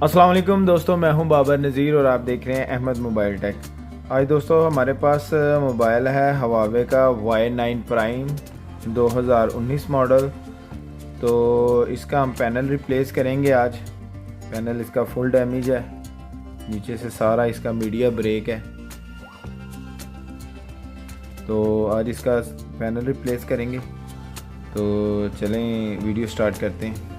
अस्सलाम वालेकुम दोस्तों, मैं हूं बाबर नज़ीर और आप देख रहे हैं अहमद मोबाइल टेक। आज दोस्तों हमारे पास मोबाइल है Huawei का Y9 Prime 2019 मॉडल। तो इसका हम पैनल रिप्लेस करेंगे आज। पैनल इसका फुल डैमेज है, नीचे से सारा इसका मीडिया ब्रेक है। तो आज इसका पैनल रिप्लेस करेंगे। तो चलें वीडियो स्टार्ट करते हैं।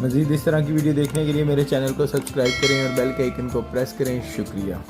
मज़ीद इस तरह की वीडियो देखने के लिए मेरे चैनल को सब्सक्राइब करें और बेल के आइकन को प्रेस करें। शुक्रिया।